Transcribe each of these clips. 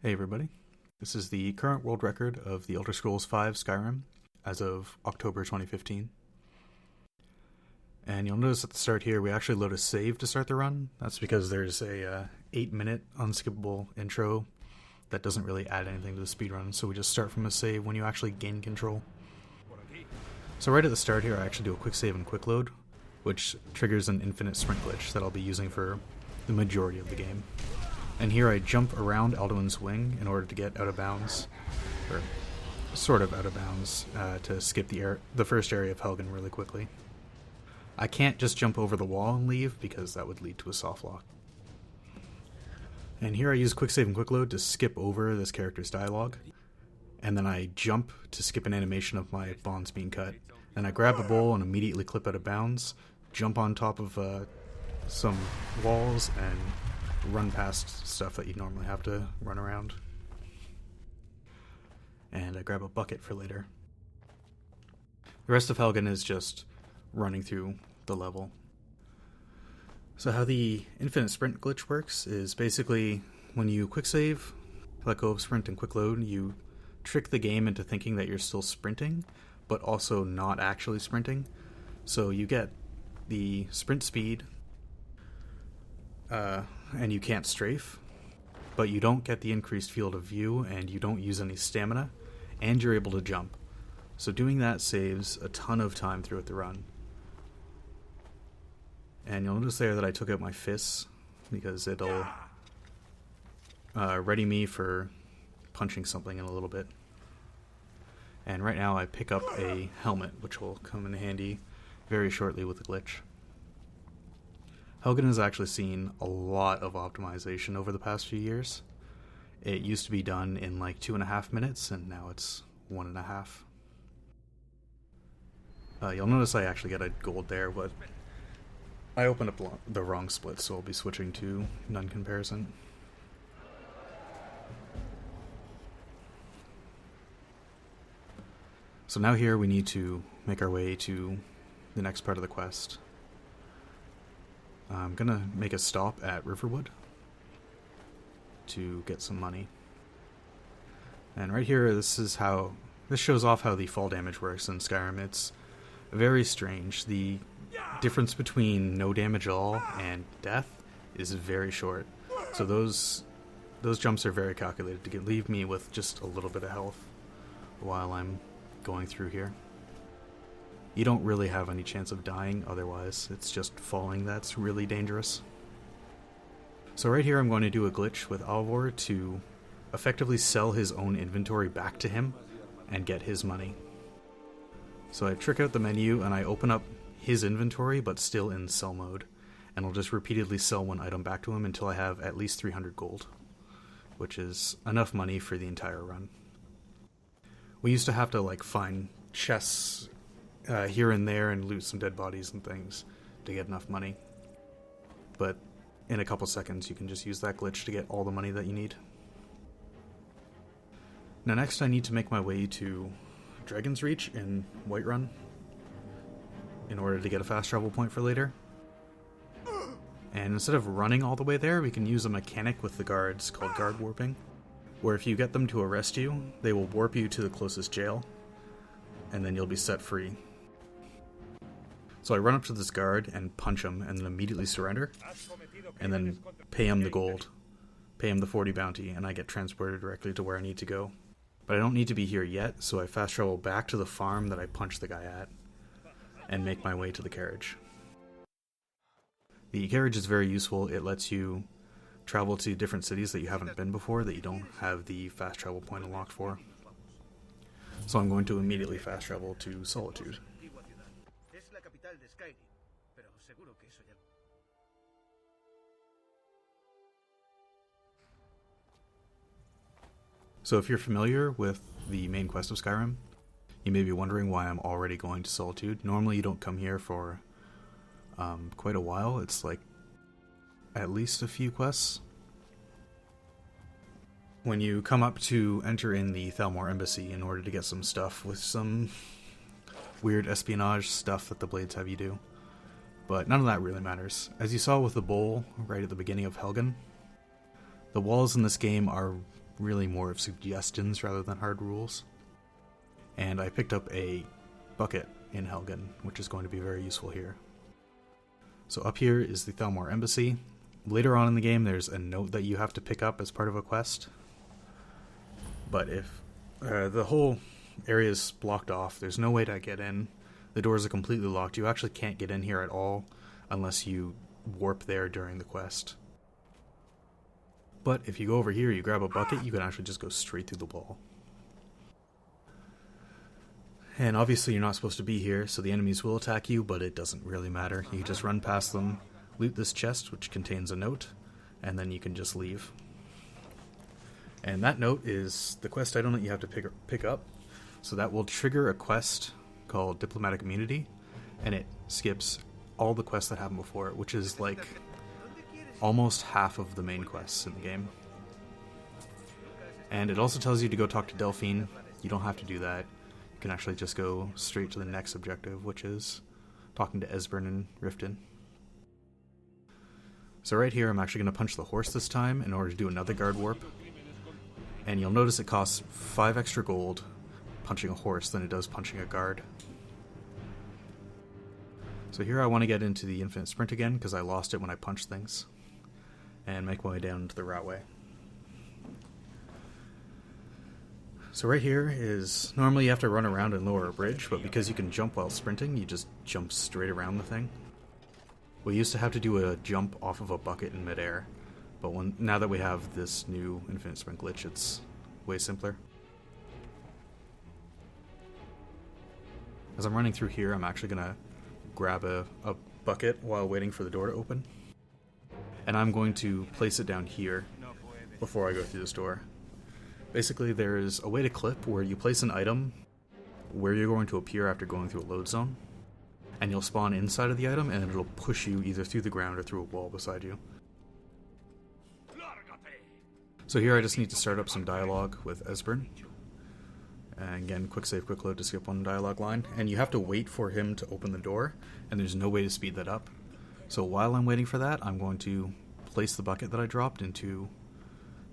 Hey everybody, this is the current world record of the Elder Scrolls V Skyrim as of October 2015. And you'll notice at the start here we actually load a save to start the run. That's because there's a 8-minute unskippable intro that doesn't really add anything to the speedrun, so we just start from a save when you actually gain control. So right at the start here I actually do a quick save and quick load, which triggers an infinite sprint glitch that I'll be using for the majority of the game. And here I jump around Alduin's wing in order to get out of bounds, or sort of out of bounds, to skip the first area of Helgen really quickly. I can't just jump over the wall and leave because that would lead to a soft lock. And here I use quick save and quick load to skip over this character's dialogue, and then I jump to skip an animation of my bonds being cut. Then I grab a bowl and immediately clip out of bounds, jump on top of some walls, and run past stuff that you'd normally have to run around. And I grab a bucket for later. The rest of Helgen is just running through the level. So how the infinite sprint glitch works is basically when you quick save, let go of sprint and quick load, you trick the game into thinking that you're still sprinting, but also not actually sprinting. So you get the sprint speed, and you can't strafe, but you don't get the increased field of view, and you don't use any stamina, and you're able to jump. So doing that saves a ton of time throughout the run. And you'll notice there that I took out my fists, because it'll ready me for punching something in a little bit. And right now I pick up a helmet, which will come in handy very shortly with the glitch. Helgen has actually seen a lot of optimization over the past few years. It used to be done in like 2.5 minutes, and now it's 1.5. You'll notice I actually get a gold there, but I opened up the wrong split, so I'll be switching to none comparison. So now here we need to make our way to the next part of the quest. I'm gonna make a stop at Riverwood to get some money. And right here, this shows off how the fall damage works in Skyrim. It's very strange. The difference between no damage at all and death is very short. So those jumps are very calculated to leave me with just a little bit of health while I'm going through here. You don't really have any chance of dying otherwise. It's just falling that's really dangerous. So right here I'm going to do a glitch with Alvor to effectively sell his own inventory back to him and get his money. So I trick out the menu and I open up his inventory but still in sell mode, and I'll just repeatedly sell one item back to him until I have at least 300 gold, which is enough money for the entire run. We used to have to find chests here and there and loot some dead bodies and things to get enough money. But in a couple seconds you can just use that glitch to get all the money that you need. Now next I need to make my way to Dragon's Reach in Whiterun in order to get a fast travel point for later. And instead of running all the way there, we can use a mechanic with the guards called guard warping, where if you get them to arrest you, they will warp you to the closest jail, and then you'll be set free. So I run up to this guard and punch him, and then immediately surrender, and then pay him the gold, pay him the 40 bounty, and I get transported directly to where I need to go. But I don't need to be here yet, so I fast travel back to the farm that I punched the guy at, and make my way to the carriage. The carriage is very useful. It lets you travel to different cities that you haven't been before that you don't have the fast travel point unlocked for. So I'm going to immediately fast travel to Solitude. So if you're familiar with the main quest of Skyrim, you may be wondering why I'm already going to Solitude. Normally you don't come here for quite a while. It's like at least a few quests. When you come up to enter in the Thalmor Embassy in order to get some stuff with some weird espionage stuff that the Blades have you do. But none of that really matters. As you saw with the bowl right at the beginning of Helgen, the walls in this game are really more of suggestions rather than hard rules. And I picked up a bucket in Helgen, which is going to be very useful here. So up here is the Thalmor Embassy. Later on in the game, there's a note that you have to pick up as part of a quest. But if the whole area is blocked off, there's no way to get in. The doors are completely locked. You actually can't get in here at all unless you warp there during the quest. But if you go over here, you grab a bucket, you can actually just go straight through the wall. And obviously you're not supposed to be here, so the enemies will attack you, but it doesn't really matter. You just run past them, loot this chest, which contains a note, and then you can just leave. And that note is the quest item that you have to pick up. So that will trigger a quest called Diplomatic Immunity, and it skips all the quests that happened before it, which is like almost half of the main quests in the game. And it also tells you to go talk to Delphine. You don't have to do that. You can actually just go straight to the next objective, which is talking to Esbern and Riften. So right here, I'm actually going to punch the horse this time in order to do another guard warp. And you'll notice it costs 5 extra gold punching a horse than it does punching a guard. So here I want to get into the infinite sprint again, because I lost it when I punched things. And make my way down to the routeway. So right here is, normally you have to run around and lower a bridge, but because you can jump while sprinting, you just jump straight around the thing. We used to have to do a jump off of a bucket in midair, but now that we have this new infinite sprint glitch, it's way simpler. As I'm running through here, I'm actually going to grab a bucket while waiting for the door to open. And I'm going to place it down here before I go through this door. Basically, there is a way to clip where you place an item where you're going to appear after going through a load zone. And you'll spawn inside of the item, and it'll push you either through the ground or through a wall beside you. So here I just need to start up some dialogue with Esbern. And again, quick save, quick load to skip one dialogue line. And you have to wait for him to open the door, and there's no way to speed that up. So while I'm waiting for that, I'm going to place the bucket that I dropped into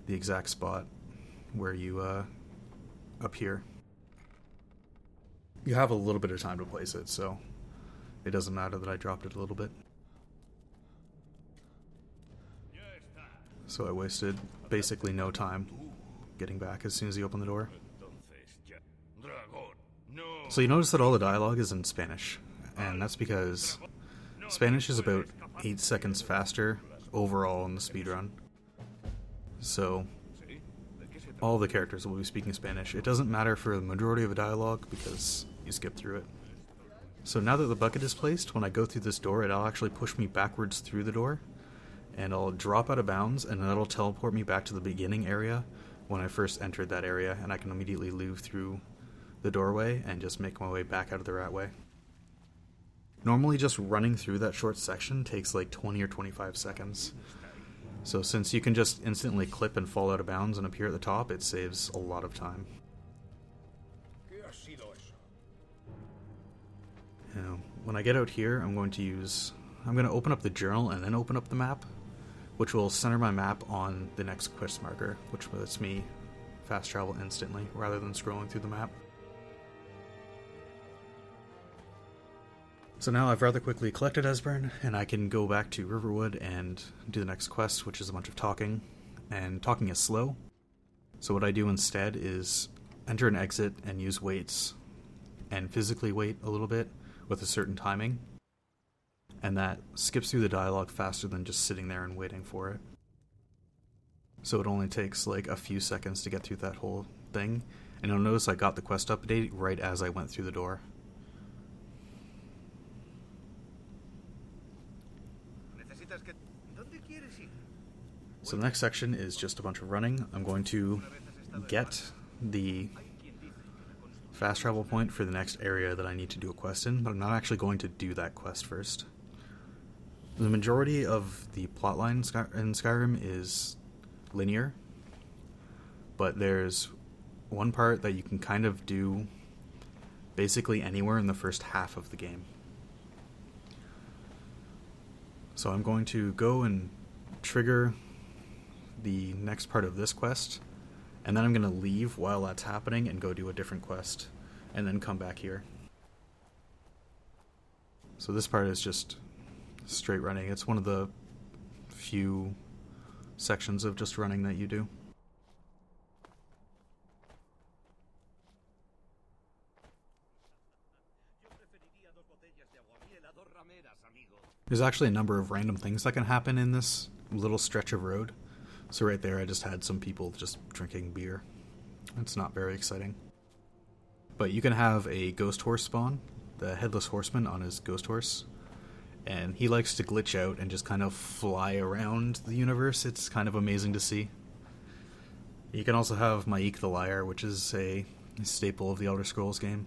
the exact spot where you up here. You have a little bit of time to place it, so it doesn't matter that I dropped it a little bit. So I wasted basically no time getting back as soon as he opened the door. So you notice that all the dialogue is in Spanish, and that's because Spanish is about 8 seconds faster overall in the speedrun. So all the characters will be speaking Spanish. It doesn't matter for the majority of the dialogue because you skip through it. So now that the bucket is placed, when I go through this door, it'll actually push me backwards through the door, and I'll drop out of bounds, and that'll teleport me back to the beginning area when I first entered that area, and I can immediately leave through the doorway and just make my way back out of the routeway. Normally just running through that short section takes like 20 or 25 seconds. So since you can just instantly clip and fall out of bounds and appear at the top, it saves a lot of time. Now, when I get out here, I'm going to open up the journal and then open up the map, which will center my map on the next quest marker, which lets me fast travel instantly rather than scrolling through the map. So now I've rather quickly collected Esbern, and I can go back to Riverwood and do the next quest, which is a bunch of talking, and talking is slow. So what I do instead is enter and exit and use waits, and physically wait a little bit with a certain timing, and that skips through the dialogue faster than just sitting there and waiting for it. So it only takes like a few seconds to get through that whole thing, and you'll notice I got the quest update right as I went through the door. So the next section is just a bunch of running. I'm going to get the fast travel point for the next area that I need to do a quest in, but I'm not actually going to do that quest first. The majority of the plotline in Skyrim is linear, but there's one part that you can kind of do basically anywhere in the first half of the game. So I'm going to go and trigger the next part of this quest And then I'm going to leave while that's happening and go do a different quest. And then come back here. So this part is just straight running. It's one of the few sections of just running that you do. There's actually a number of random things that can happen in this little stretch of road. So right there I just had some people just drinking beer. It's not very exciting. But you can have a ghost horse spawn, the headless horseman on his ghost horse. And he likes to glitch out and just kind of fly around the universe. It's kind of amazing to see. You can also have Maik the Liar, which is a staple of the Elder Scrolls game.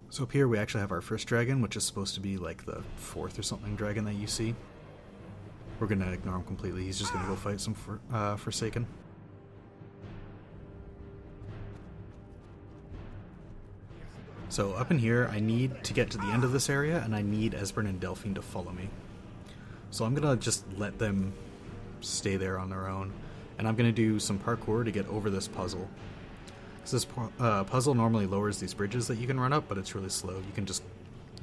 So up here we actually have our first dragon, which is supposed to be like the fourth or something dragon that you see. We're going to ignore him completely. He's just going to go fight some Forsaken. So up in here, I need to get to the end of this area, and I need Esbern and Delphine to follow me. So I'm going to just let them stay there on their own, and I'm going to do some parkour to get over this puzzle. This puzzle normally lowers these bridges that you can run up, but it's really slow. You can just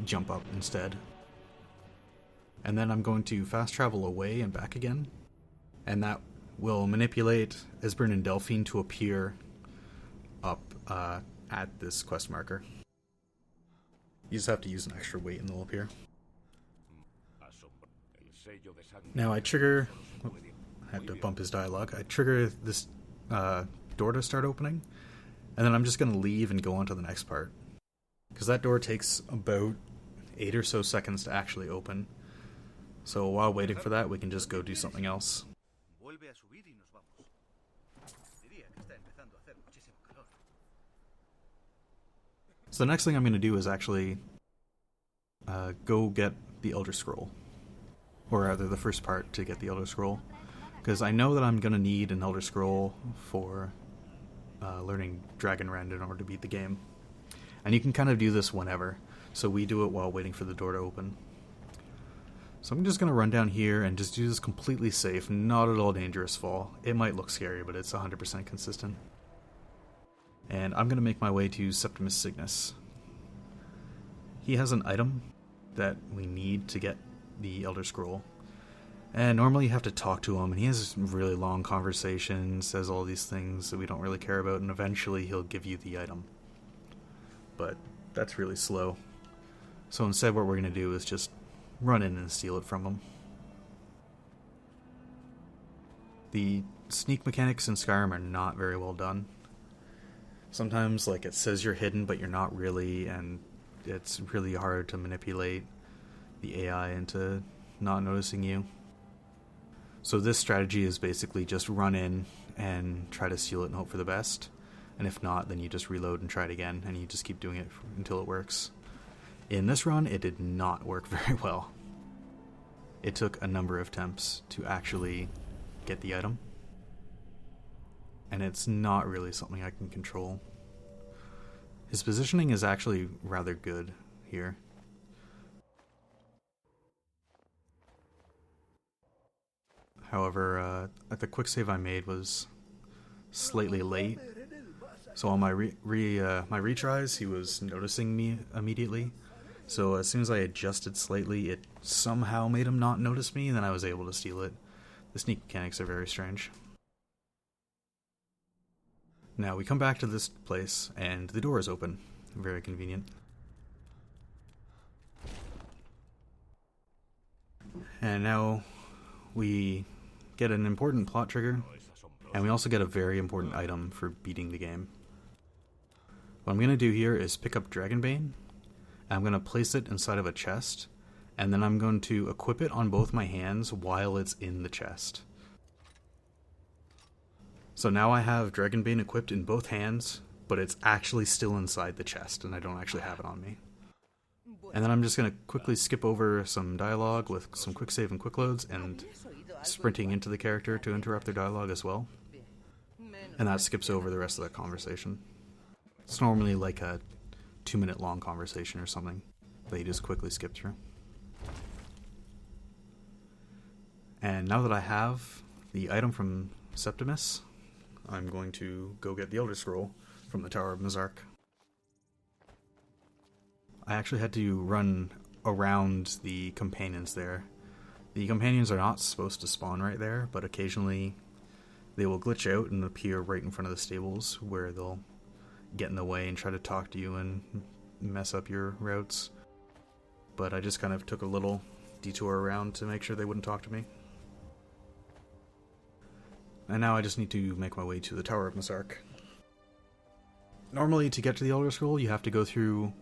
jump up instead. And then I'm going to fast travel away and back again, and that will manipulate Esbern and Delphine to appear up at this quest marker. You just have to use an extra weight and they'll appear. Now I trigger... I have to bump his dialogue. I trigger this door to start opening, and then I'm just going to leave and go on to the next part. Because that door takes about 8 or so seconds to actually open. So while waiting for that, we can just go do something else. So the next thing I'm going to do is actually go get the Elder Scroll. Or rather, the first part to get the Elder Scroll. Because I know that I'm going to need an Elder Scroll for learning Dragon Rend in order to beat the game. And you can kind of do this whenever. So we do it while waiting for the door to open. So I'm just going to run down here and just do this completely safe, not at all dangerous fall. It might look scary, but it's 100% consistent. And I'm going to make my way to Septimus Cygnus. He has an item that we need to get the Elder Scroll. And normally you have to talk to him, and he has really long conversations, says all these things that we don't really care about, and eventually he'll give you the item. But that's really slow. So instead what we're going to do is just run in and steal it from him. The sneak mechanics in Skyrim are not very well done. Sometimes, like, it says you're hidden, but you're not really, and it's really hard to manipulate the AI into not noticing you. So this strategy is basically just run in and try to steal it and hope for the best. And if not, then you just reload and try it again, and you just keep doing it until it works. In this run, it did not work very well. It took a number of attempts to actually get the item. And it's not really something I can control. His positioning is actually rather good here. However, the quick save I made was slightly late. So on my my retries, he was noticing me immediately. So as soon as I adjusted slightly, it somehow made him not notice me, and then I was able to steal it. The sneak mechanics are very strange. Now we come back to this place, and the door is open. Very convenient. And now we get an important plot trigger, and we also get a very important item for beating the game. What I'm going to do here is pick up Dragonbane, and I'm going to place it inside of a chest, and then I'm going to equip it on both my hands while it's in the chest. So now I have Dragonbane equipped in both hands, but it's actually still inside the chest, and I don't actually have it on me. And then I'm just going to quickly skip over some dialogue with some quick save and quick loads, and sprinting into the character to interrupt their dialogue as well. And that skips over the rest of the conversation. It's normally like a 2-minute long conversation or something that you just quickly skip through. And now that I have the item from Septimus, I'm going to go get the Elder Scroll from the Tower of Mizark. I actually had to run around the companions there. The companions are not supposed to spawn right there, but occasionally they will glitch out and appear right in front of the stables, where they'll get in the way and try to talk to you and mess up your routes. But I just kind of took a little detour around to make sure they wouldn't talk to me. And now I just need to make my way to the Tower of Mizark. Normally, to get to the Elder Scroll, you have to go through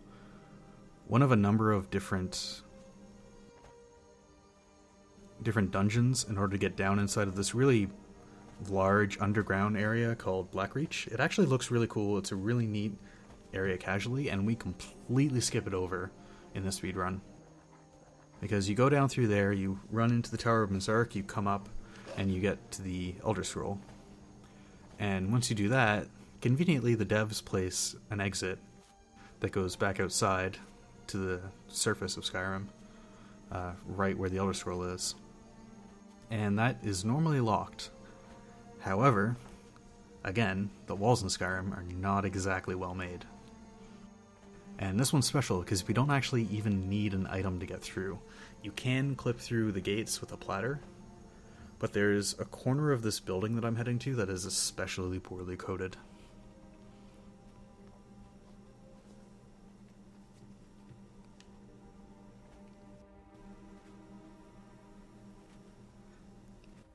one of a number of different dungeons in order to get down inside of this really large underground area called Blackreach. It actually looks really cool. It's a really neat area casually, and we completely skip it over in the speedrun. Because you go down through there, you run into the Tower of Mizark, you come up, and you get to the Elder Scroll. And once you do that, conveniently the devs place an exit that goes back outside to the surface of Skyrim, right where the Elder Scroll is. And that is normally locked. However, again, the walls in Skyrim are not exactly well made. And this one's special because we don't actually even need an item to get through. You can clip through the gates with a platter, but there's a corner of this building that I'm heading to that is especially poorly coated.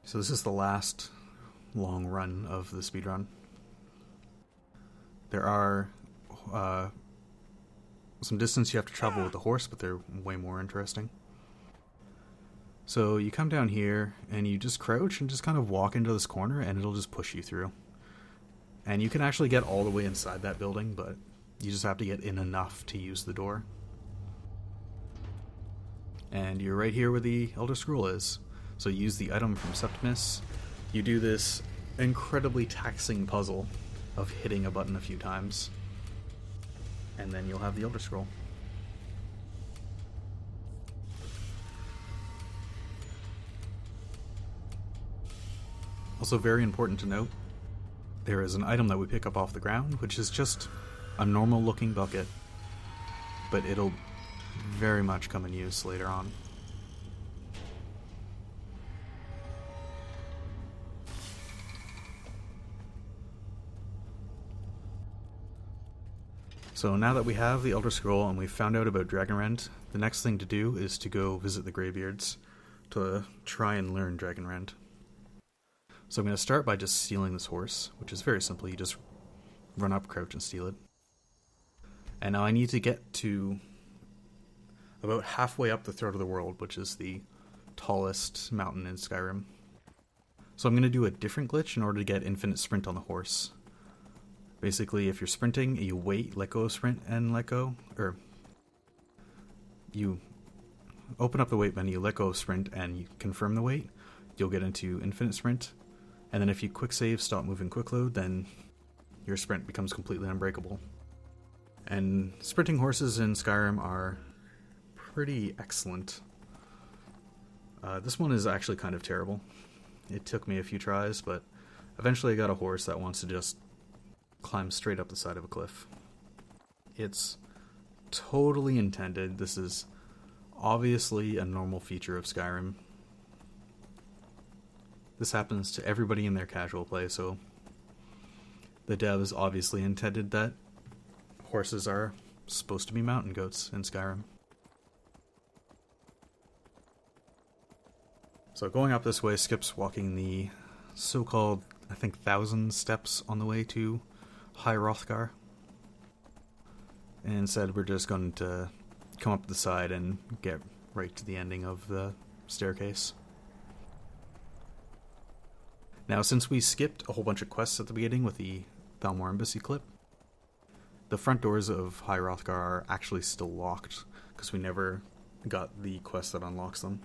So this is the last long run of the speedrun. There are some distance you have to travel with the horse, but they're way more interesting. So you come down here and you just crouch and just kind of walk into this corner and it'll just push you through. And you can actually get all the way inside that building, but you just have to get in enough to use the door. And you're right here where the Elder Scroll is. So you use the item from Septimus. You do this incredibly taxing puzzle of hitting a button a few times. And then you'll have the Elder Scroll. Also very important to note, there is an item that we pick up off the ground, which is just a normal looking bucket, but it'll very much come in use later on. So now that we have the Elder Scroll and we've found out about Dragonrend, the next thing to do is to go visit the Greybeards to try and learn Dragonrend. So I'm going to start by just stealing this horse, which is very simple. You just run up, crouch, and steal it. And now I need to get to about halfway up the Throat of the World, which is the tallest mountain in Skyrim. So I'm going to do a different glitch in order to get infinite sprint on the horse. Basically, if you're sprinting, you wait, let go of sprint, and let go. Or, you open up the wait menu, let go of sprint, and you confirm the wait. You'll get into infinite sprint. And then if you quick save, stop moving, quick load, then your sprint becomes completely unbreakable. And sprinting horses in Skyrim are pretty excellent. This one is actually kind of terrible. It took me a few tries, but eventually I got a horse that wants to just climb straight up the side of a cliff. It's totally intended. This is obviously a normal feature of Skyrim. This happens to everybody in their casual play, so the devs obviously intended that horses are supposed to be mountain goats in Skyrim. So going up this way skips walking the so-called, I think, 1,000 steps on the way to High Hrothgar. And instead we're just going to come up the side and get right to the ending of the staircase. Now, since we skipped a whole bunch of quests at the beginning with the Thalmor Embassy clip, the front doors of High Hrothgar are actually still locked, because we never got the quest that unlocks them.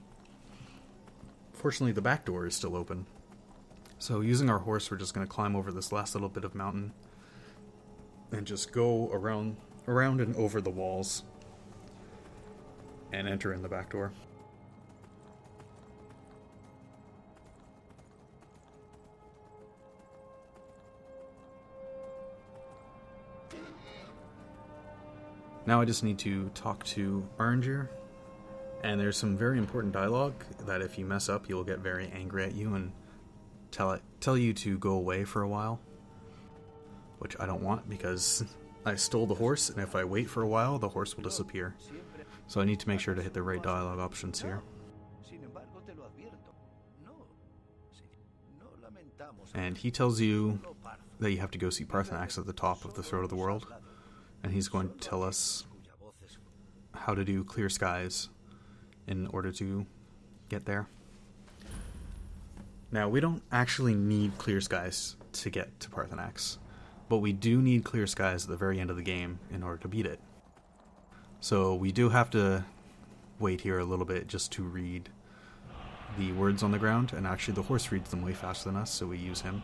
Fortunately, the back door is still open. So using our horse, we're just going to climb over this last little bit of mountain and just go around and over the walls and enter in the back door. Now I just need to talk to Aranger, and there's some very important dialogue that if you mess up, he'll get very angry at you and tell you to go away for a while, which I don't want because I stole the horse, and if I wait for a while, the horse will disappear. So I need to make sure to hit the right dialogue options here. And he tells you that you have to go see Parthenax at the top of the Throat of the World, and he's going to tell us how to do clear skies in order to get there. Now, we don't actually need clear skies to get to Parthenax, but we do need clear skies at the very end of the game in order to beat it. So we do have to wait here a little bit just to read the words on the ground, and actually the horse reads them way faster than us, so we use him.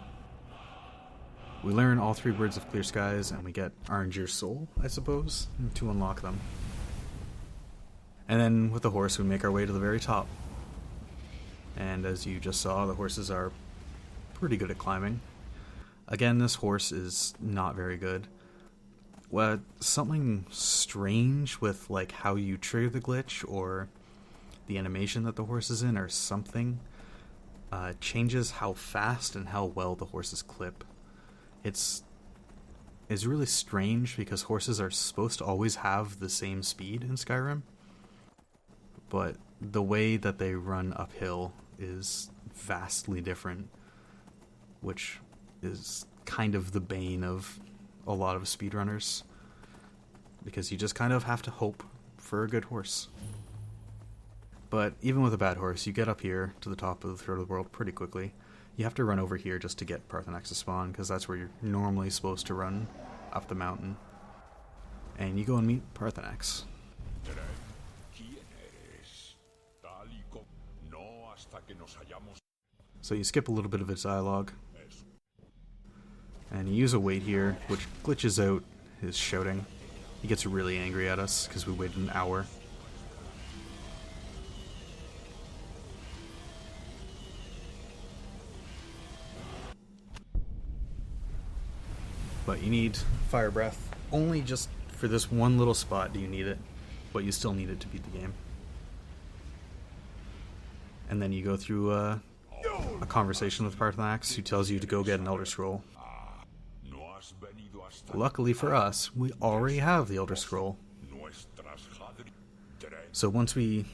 We learn all 3 words of clear skies, and we get Aranger's soul, I suppose, to unlock them. And then with the horse we make our way to the very top. And as you just saw, the horses are pretty good at climbing. Again, this horse is not very good. Well, something strange with like how you trigger the glitch or the animation that the horse is in or something changes how fast and how well the horses clip. It's really strange because horses are supposed to always have the same speed in Skyrim, but the way that they run uphill is vastly different, which is kind of the bane of a lot of speedrunners, because you just kind of have to hope for a good horse. But even with a bad horse, you get up here to the top of the Throat of the World pretty quickly. You have to run over here just to get Parthenax to spawn, because that's where you're normally supposed to run up the mountain. And you go and meet Parthenax. So you skip a little bit of his dialogue, and you use a wait here, which glitches out his shouting. He gets really angry at us because we waited an hour. But you need Fire Breath. Only just for this one little spot do you need it, but you still need it to beat the game. And then you go through a conversation with Parthenax, who tells you to go get an Elder Scroll. Luckily for us, we already have the Elder Scroll. So once we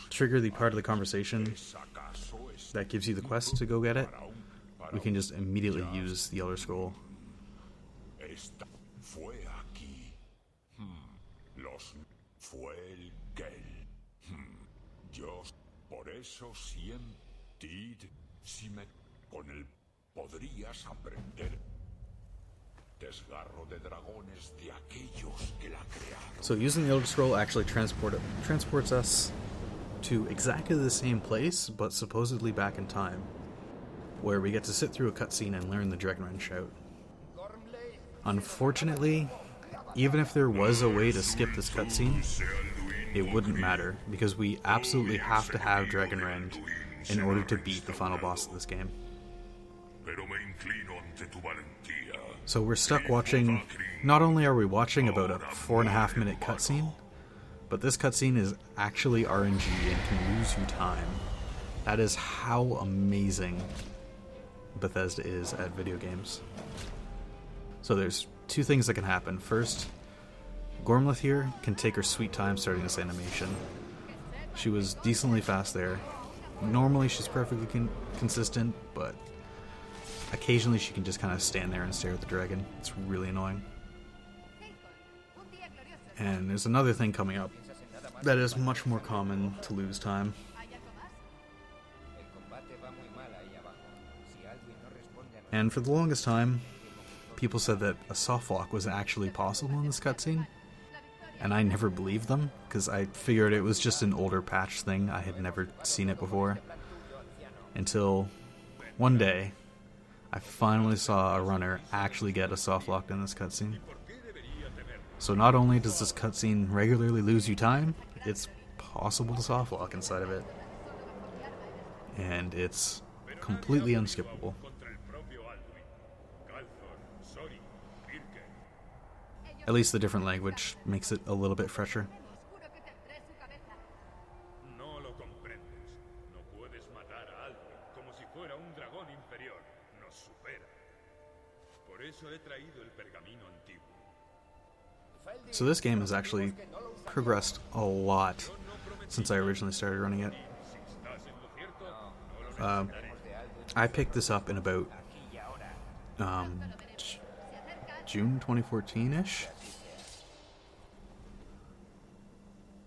trigger the part of the conversation that gives you the quest to go get it, we can just immediately use the Elder Scroll. So using the Elder Scroll actually transports us to exactly the same place, but supposedly back in time, where we get to sit through a cutscene and learn the Dragonrend shout. Unfortunately, even if there was a way to skip this cutscene, it wouldn't matter, because we absolutely have to have Dragonrend in order to beat the final boss of this game. So we're stuck watching. Not only are we watching about a 4.5 minute cutscene, but this cutscene is actually RNG and can lose you time. That is how amazing Bethesda is at video games. So there's 2 things that can happen. First, Gormleth here can take her sweet time starting this animation. She was decently fast there. Normally she's perfectly consistent, but occasionally she can just kind of stand there and stare at the dragon. It's really annoying. And there's another thing coming up that is much more common to lose time. And for the longest time, people said that a softlock was actually possible in this cutscene, and I never believed them, because I figured it was just an older patch thing. I had never seen it before, until one day I finally saw a runner actually get a softlock in this cutscene. So not only does this cutscene regularly lose you time, it's possible to softlock inside of it, and it's completely unskippable. At least the different language makes it a little bit fresher. No lo comprendes. No puedes matar a alguien como si fuera un dragón inferior. Nos supera. Por eso he traído el pergamino antiguo. So this game has actually progressed a lot since I originally started running it. I picked this up in about June 2014-ish.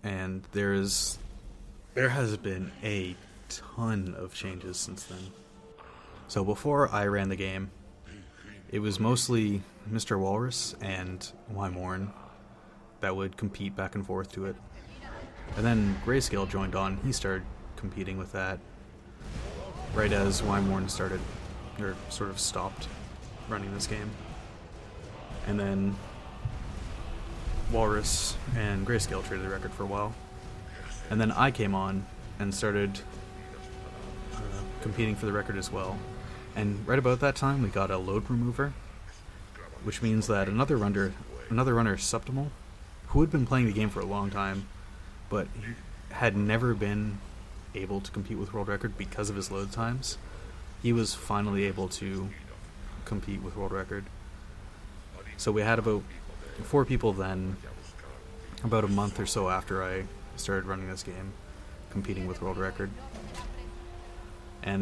And there has been a ton of changes since then. So before I ran the game, it was mostly Mr. Walrus and Wymorn that would compete back and forth to it. And then Grayscale joined on. He started competing with that right as Wymorn started, or sort of stopped running this game. And then Walrus and Grayscale traded the record for a while. And then I came on and started competing for the record as well. And right about that time we got a load remover, which means that another runner, Subtimal, who had been playing the game for a long time, but had never been able to compete with world record because of his load times, he was finally able to compete with world record. So we had about 4 people then, about a month or so after I started running this game, competing with world record. And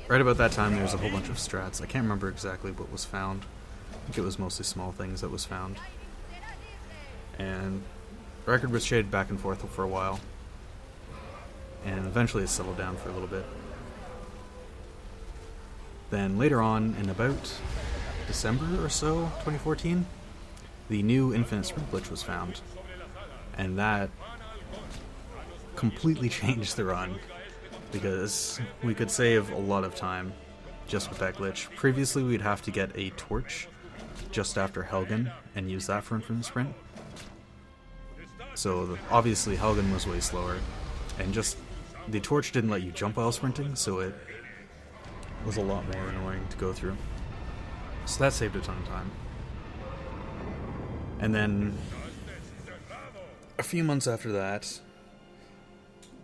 right about that time there's a whole bunch of strats. I can't remember exactly what was found. I think it was mostly small things that was found. And the record was shaded back and forth for a while. And eventually it settled down for a little bit. Then later on, in about December or so, 2014, the new Infinite Sprint glitch was found. And that completely changed the run, because we could save a lot of time just with that glitch. Previously we'd have to get a torch just after Helgen and use that for Infinite Sprint. So obviously Helgen was way slower, and just the torch didn't let you jump while sprinting, so it was a lot more annoying to go through. So that saved a ton of time. And then a few months after that,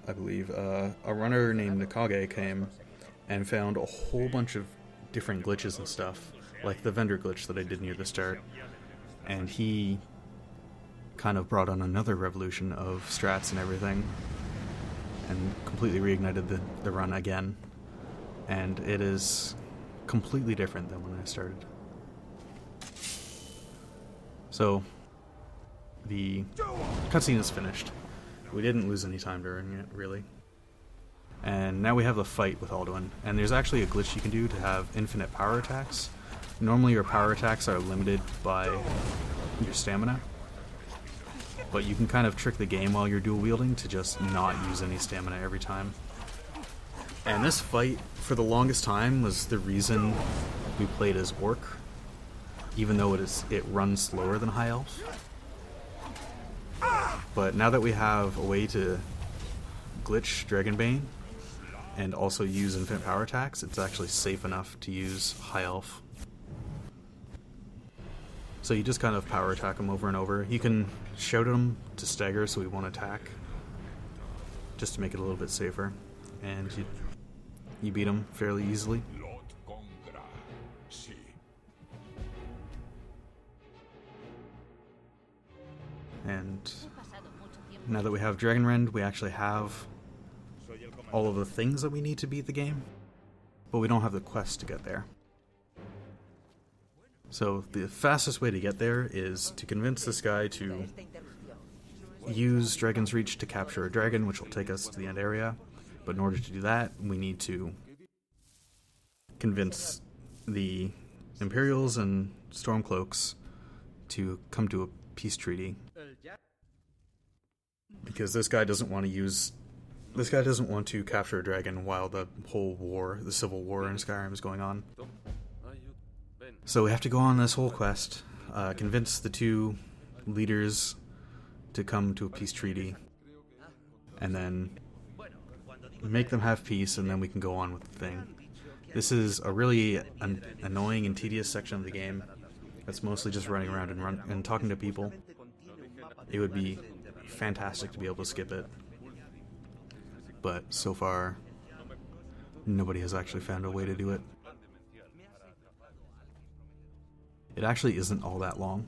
I believe, a runner named Nikage came and found a whole bunch of different glitches and stuff, like the vendor glitch that I did near the start. And he kind of brought on another revolution of strats and everything, and completely reignited the run again. And it is completely different than when I started. So, the cutscene is finished. We didn't lose any time during it, really. And now we have the fight with Alduin, and there's actually a glitch you can do to have infinite power attacks. Normally your power attacks are limited by your stamina, but you can kind of trick the game while you're dual wielding to just not use any stamina every time. And this fight, for the longest time, was the reason we played as Orc, even though it runs slower than High Elf. But now that we have a way to glitch Dragonbane and also use infinite power attacks, it's actually safe enough to use High Elf. So you just kind of power attack him over and over. You can shout at him to stagger so he won't attack, just to make it a little bit safer. And you beat him fairly easily. And now that we have Dragonrend, we actually have all of the things that we need to beat the game, but we don't have the quest to get there. So the fastest way to get there is to convince this guy to use Dragon's Reach to capture a dragon, which will take us to the end area. But in order to do that, we need to convince the Imperials and Stormcloaks to come to a peace treaty. Because this guy doesn't want to capture a dragon while the whole war, the civil war in Skyrim is going on. So we have to go on this whole quest, convince the two leaders to come to a peace treaty, and then make them have peace, and then we can go on with the thing. This is a really annoying and tedious section of the game, that's mostly just running around and talking to people, it would be fantastic to be able to skip it. But so far, nobody has actually found a way to do it. It actually isn't all that long.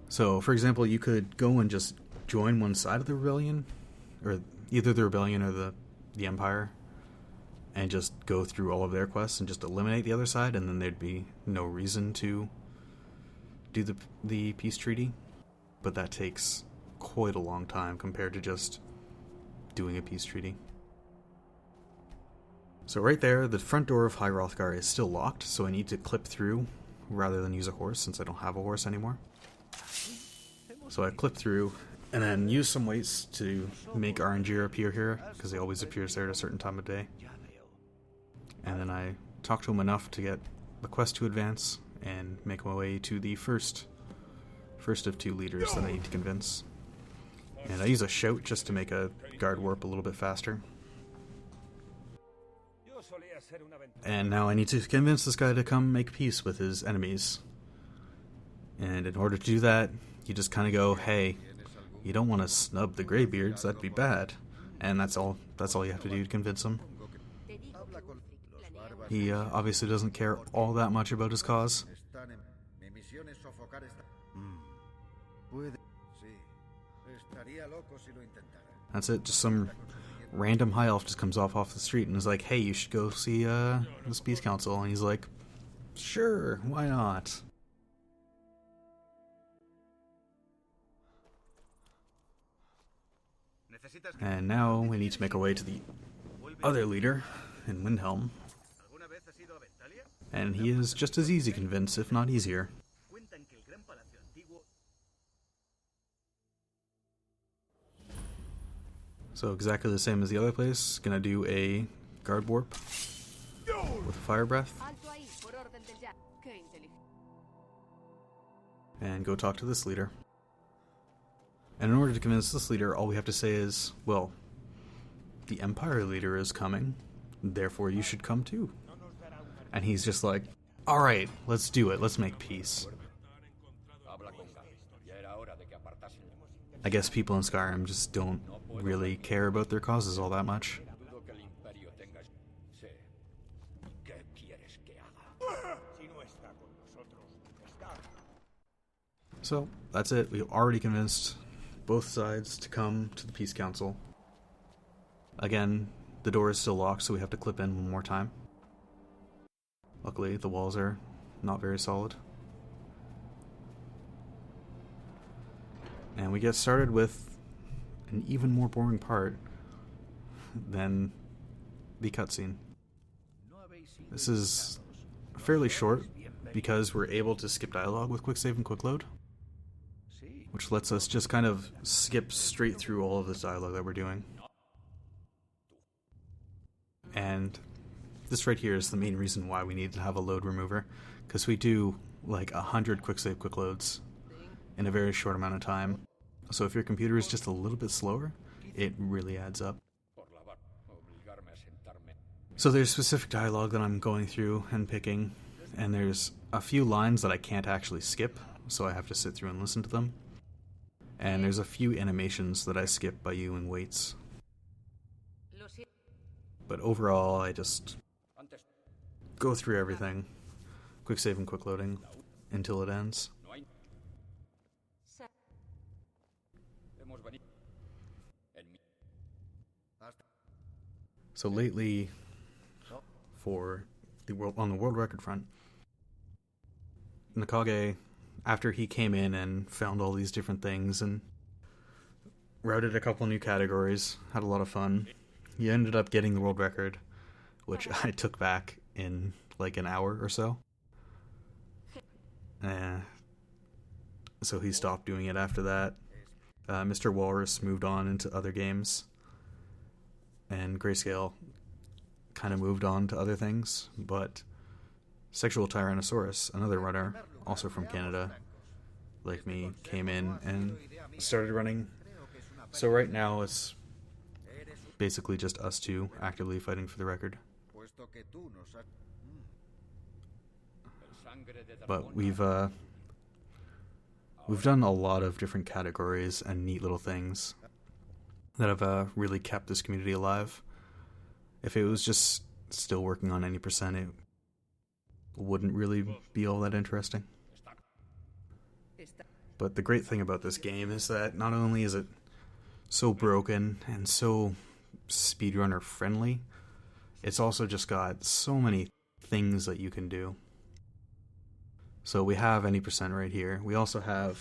So, for example, you could go and just join one side of the rebellion, or either the rebellion or the Empire, and just go through all of their quests and just eliminate the other side, and then there'd be no reason to do the peace treaty. But that takes quite a long time compared to just doing a peace treaty. So right there, the front door of High Hrothgar is still locked, so I need to clip through rather than use a horse since I don't have a horse anymore. So I clip through and then use some weights to make Arangir appear here, because he always appears there at a certain time of day. And then I talk to him enough to get the quest to advance and make my way to the first of two leaders that I need to convince. And I use a shout just to make a guard warp a little bit faster. And now I need to convince this guy to come make peace with his enemies. And in order to do that, you just kind of go, hey, you don't want to snub the Greybeards, that'd be bad. And that's all you have to do to convince him. He obviously doesn't care all that much about his cause. That's it, just some random high elf just comes off the street and is like, hey, you should go see this peace council. And he's like, sure, why not? And now we need to make our way to the other leader in Windhelm. And he is just as easy to convince, if not easier. So exactly the same as the other place, gonna do a guard warp with a fire breath. And go talk to this leader. And in order to convince this leader, all we have to say is, well, the Empire leader is coming, therefore you should come too. And he's just like, alright, let's do it, let's make peace. I guess people in Skyrim just don't really care about their causes all that much. So, that's it. We've already convinced both sides to come to the Peace Council. Again, the door is still locked, so we have to clip in one more time. Luckily, the walls are not very solid. And we get started with an even more boring part than the cutscene. This is fairly short because we're able to skip dialogue with quick save and quick load, which lets us just kind of skip straight through all of this dialogue that we're doing. And this right here is the main reason why we need to have a load remover, because we do like 100 quick save quick loads in a very short amount of time. So if your computer is just a little bit slower, it really adds up. So there's specific dialogue that I'm going through and picking, and there's a few lines that I can't actually skip, so I have to sit through and listen to them. And there's a few animations that I skip by using weights. But overall, I just go through everything, quick save and quick loading, until it ends. So lately, on the world record front, Nakage, after he came in and found all these different things and routed a couple new categories, had a lot of fun, he ended up getting the world record, which I took back in like an hour or so. So he stopped doing it after that. Mr. Walrus moved on into other games, and Grayscale kind of moved on to other things, but Sexual Tyrannosaurus, another runner, also from Canada, like me, came in and started running. So right now it's basically just us two actively fighting for the record. But we've we've done a lot of different categories and neat little things that have really kept this community alive. If it was just still working on any percent, it wouldn't really be all that interesting. But the great thing about this game is that not only is it so broken and so speedrunner friendly, it's also just got so many things that you can do. So we have any percent right here. We also have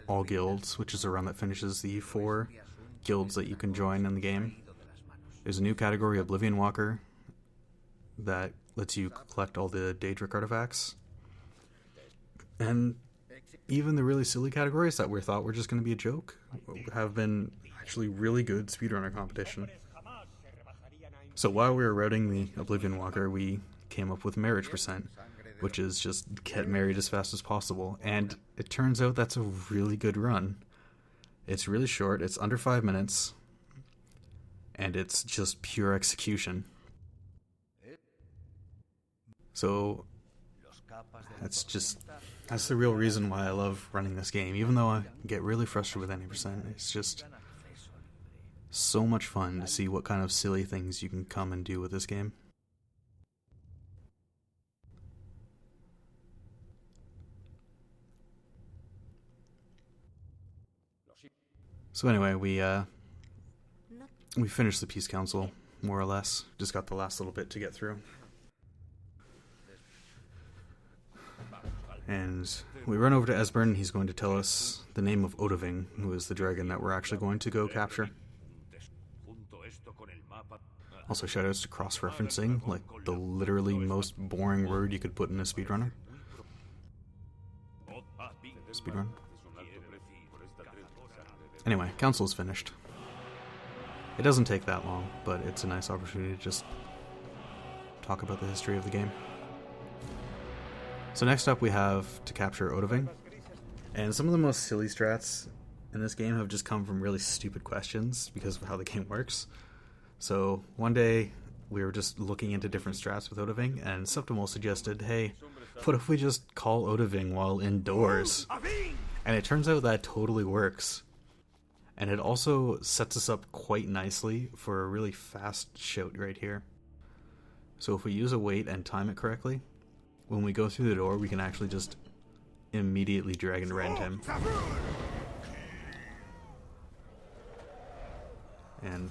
all guilds, which is a run that finishes the 4 guilds that you can join in the game. There's a new category, Oblivion Walker, that lets you collect all the Daedric artifacts. And even the really silly categories that we thought were just going to be a joke have been actually really good speedrunner competition. So while we were routing the Oblivion Walker, we came up with marriage percent, which is just get married as fast as possible. And it turns out that's a really good run. It's really short, it's under 5 minutes, and it's just pure execution. So that's the real reason why I love running this game. Even though I get really frustrated with any percent, it's just so much fun to see what kind of silly things you can come and do with this game. So anyway, we finished the Peace Council, more or less. Just got the last little bit to get through. And we run over to Esbern. He's going to tell us the name of Odoving, who is the dragon that we're actually going to go capture. Also, shoutouts to cross-referencing, like the literally most boring word you could put in a speedrunner. Speedrun. Anyway, council's finished. It doesn't take that long, but it's a nice opportunity to just talk about the history of the game. So next up we have to capture Odoving. And some of the most silly strats in this game have just come from really stupid questions because of how the game works. So one day we were just looking into different strats with Odoving, and Subtimal suggested, hey, what if we just call Odoving while indoors? And it turns out that totally works. And it also sets us up quite nicely for a really fast shout right here. So if we use a wait and time it correctly, when we go through the door, we can actually just immediately drag and rend him. And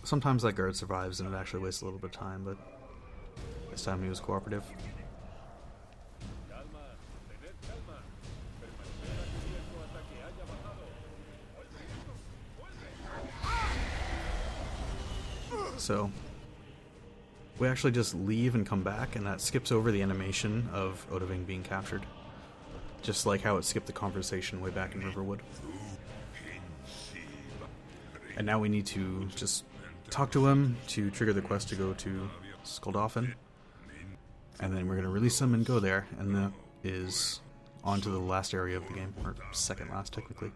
sometimes that guard survives and it actually wastes a little bit of time, but this time he was cooperative. So we actually just leave and come back, and that skips over the animation of Odoving being captured. Just like how it skipped the conversation way back in Riverwood. And now we need to just talk to him to trigger the quest to go to Skuldafn. And then we're going to release him and go there, and that is on to the last area of the game, or second last technically.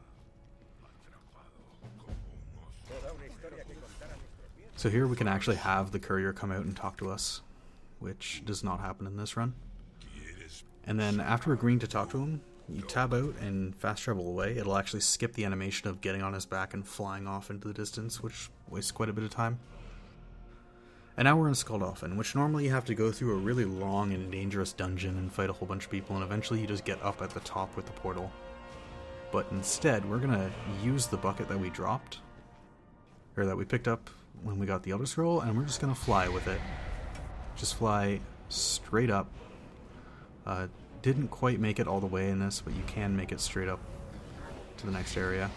So here we can actually have the courier come out and talk to us, which does not happen in this run. And then after agreeing to talk to him, you tab out and fast travel away. It'll actually skip the animation of getting on his back and flying off into the distance, which wastes quite a bit of time. And now we're in Skuldafn, which normally you have to go through a really long and dangerous dungeon and fight a whole bunch of people, and eventually you just get up at the top with the portal. But instead, we're going to use the bucket that we dropped, or that we picked up when we got the Elder Scroll, and we're just going to fly with it. Just fly straight up. Didn't quite make it all the way in this, but you can make it straight up to the next area.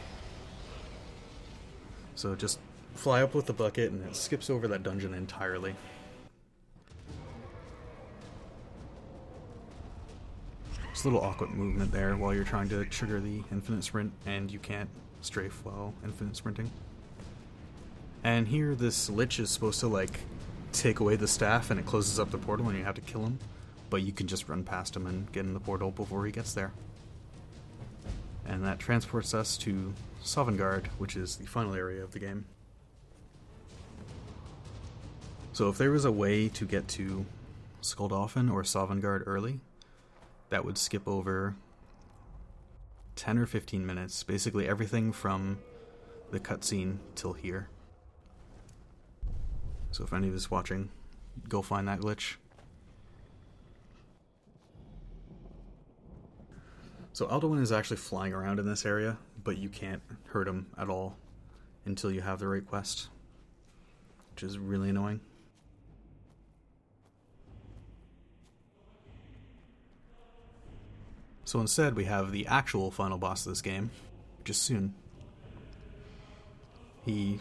So just fly up with the bucket, and it skips over that dungeon entirely. Just a little awkward movement there while you're trying to trigger the infinite sprint, and you can't strafe while infinite sprinting. And here this Lich is supposed to like take away the staff, and it closes up the portal and you have to kill him, but you can just run past him and get in the portal before he gets there. And that transports us to Sovngarde, which is the final area of the game. So if there was a way to get to Skuldafn or Sovngarde early, that would skip over 10 or 15 minutes. Basically everything from the cutscene till here. So if any of you is watching, go find that glitch. So Alduin is actually flying around in this area, but you can't hurt him at all until you have the right quest, which is really annoying. So instead we have the actual final boss of this game, which is soon. He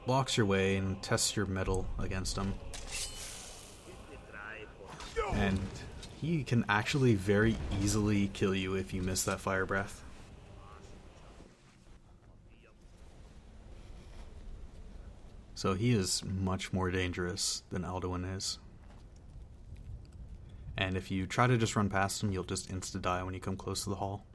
blocks your way and tests your mettle against him. And he can actually very easily kill you if you miss that fire breath. So he is much more dangerous than Alduin is. And if you try to just run past him, you'll just insta-die when you come close to the hall.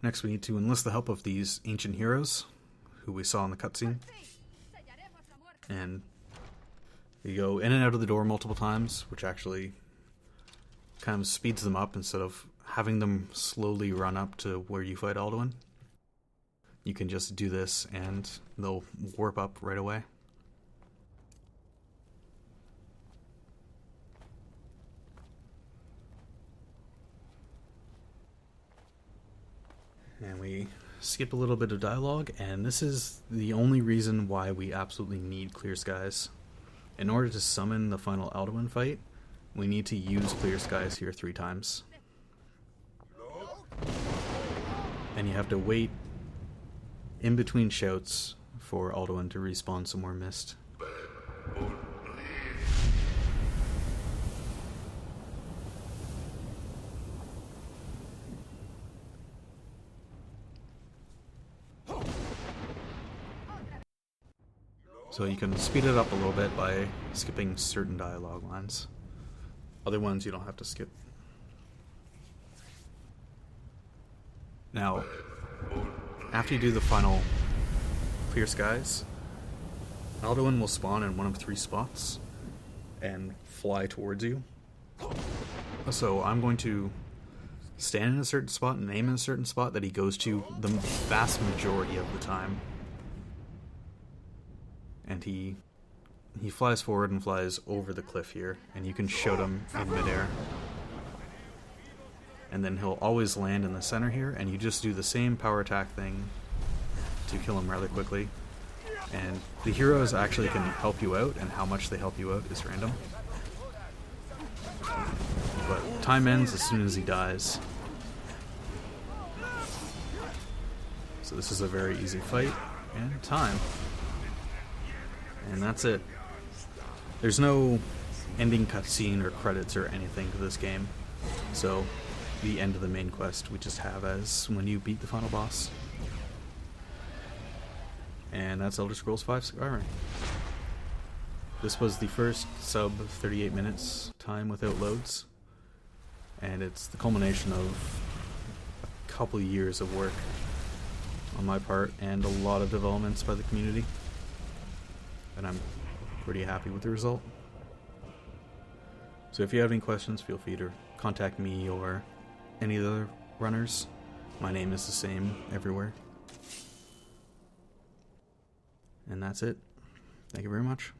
Next we need to enlist the help of these ancient heroes, who we saw in the cutscene. And you go in and out of the door multiple times, which actually kind of speeds them up instead of having them slowly run up to where you fight Alduin. You can just do this and they'll warp up right away. And we skip a little bit of dialogue, and this is the only reason why we absolutely need Clear Skies. In order to summon the final Alduin fight, we need to use Clear Skies here 3 times. And you have to wait in between shouts for Alduin to respawn some more mist. So you can speed it up a little bit by skipping certain dialogue lines. Other ones you don't have to skip. Now, after you do the final Clear Skies, Alduin will spawn in one of 3 spots and fly towards you. So I'm going to stand in a certain spot and aim in a certain spot that he goes to the vast majority of the time. And he flies forward and flies over the cliff here, and you can shoot him in midair. And then he'll always land in the center here, and you just do the same power attack thing to kill him rather quickly. And the heroes actually can help you out, and how much they help you out is random. But time ends as soon as he dies. So this is a very easy fight, and time. And that's it. There's no ending cutscene or credits or anything to this game. So the end of the main quest we just have as when you beat the final boss. And that's Elder Scrolls V Skyrim. This was the first sub 38 minutes time without loads. And it's the culmination of a couple years of work on my part and a lot of developments by the community. And I'm pretty happy with the result. So if you have any questions, feel free to contact me or any of the other runners. My name is the same everywhere. And that's it. Thank you very much.